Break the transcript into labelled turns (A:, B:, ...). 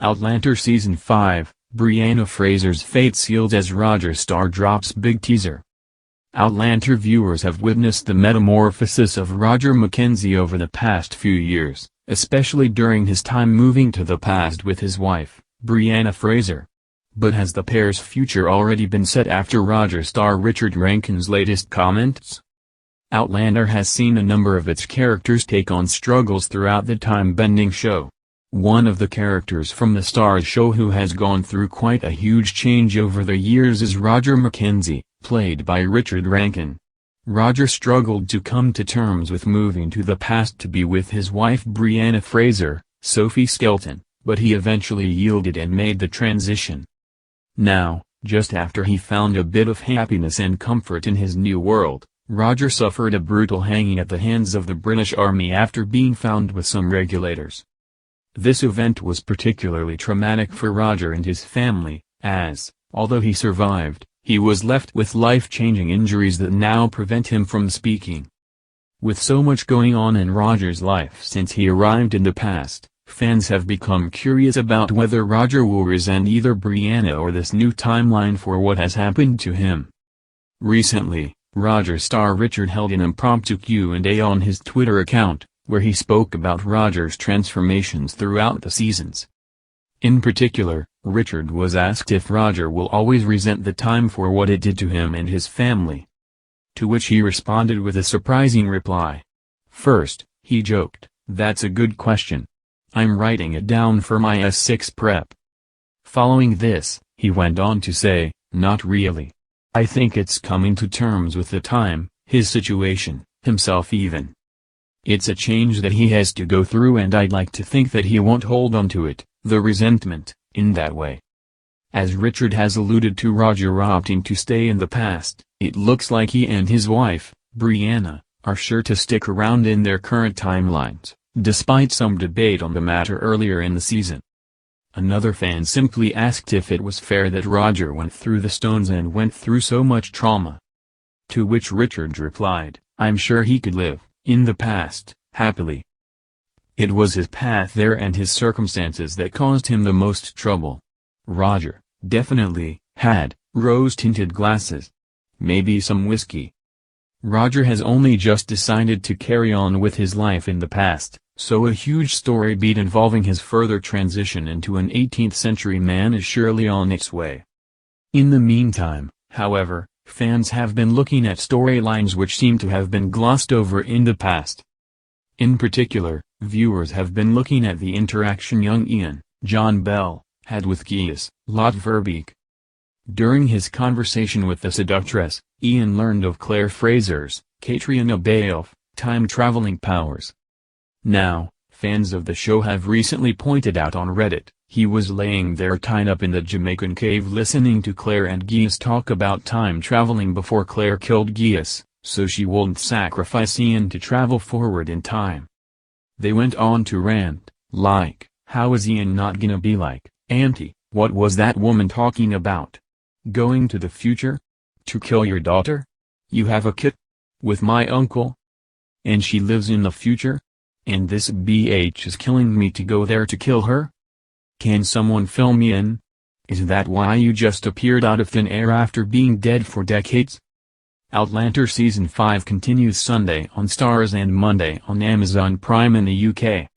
A: Outlander Season 5, Brianna Fraser's fate sealed as Roger star drops big teaser. Outlander viewers have witnessed the metamorphosis of Roger Mackenzie over the past few years, especially during his time moving to the past with his wife, Brianna Fraser. But has the pair's future already been set after Roger star Richard Rankin's latest comments? Outlander has seen a number of its characters take on struggles throughout the time-bending show. One of the characters from the Star's show who has gone through quite a huge change over the years is Roger Mackenzie, played by Richard Rankin. Roger struggled to come to terms with moving to the past to be with his wife Brianna Fraser, Sophie Skelton, but he eventually yielded and made the transition. Now, just after he found a bit of happiness and comfort in his new world, Roger suffered a brutal hanging at the hands of the British Army after being found with some regulators. This event was particularly traumatic for Roger and his family, as, although he survived, he was left with life-changing injuries that now prevent him from speaking. With so much going on in Roger's life since he arrived in the past, fans have become curious about whether Roger will resent either Brianna or this new timeline for what has happened to him. Recently, Roger star Richard held an impromptu Q&A on his Twitter account, where he spoke about Roger's transformations throughout the seasons. In particular, Richard was asked if Roger will always resent the time for what it did to him and his family. To which he responded with a surprising reply. First, he joked, "That's a good question. I'm writing it down for my S6 prep." Following this, he went on to say, "Not really. I think it's coming to terms with the time, his situation, himself even. It's a change that he has to go through and I'd like to think that he won't hold on to it, the resentment, in that way." As Richard has alluded to Roger opting to stay in the past, it looks like he and his wife, Brianna, are sure to stick around in their current timelines, despite some debate on the matter earlier in the season. Another fan simply asked if it was fair that Roger went through the stones and went through so much trauma. To which Richard replied, "I'm sure he could live, in the past, happily. It was his path there and his circumstances that caused him the most trouble." Roger, definitely, had rose-tinted glasses. Maybe some whiskey. Roger has only just decided to carry on with his life in the past, so a huge story beat involving his further transition into an 18th century man is surely on its way. In the meantime, however, fans have been looking at storylines which seem to have been glossed over in the past. In particular, viewers have been looking at the interaction young Ian, John Bell, had with Gaius, Lot Verbeek. During his conversation with the seductress, Ian learned of Claire Fraser's, Catriona Balfe, time-traveling powers. Now, fans of the show have recently pointed out on Reddit, he was laying there tied up in the Jamaican cave listening to Claire and Gaius talk about time traveling before Claire killed Gaius, so she wouldn't sacrifice Ian to travel forward in time. They went on to rant, like, how is Ian not gonna be like, Auntie, what was that woman talking about? Going to the future? To kill your daughter? You have a kid? With my uncle? And she lives in the future? And this BH is killing me to go there to kill her? Can someone fill me in? Is that why you just appeared out of thin air after being dead for decades?" Outlander Season 5 continues Sunday on Starz and Monday on Amazon Prime in the UK.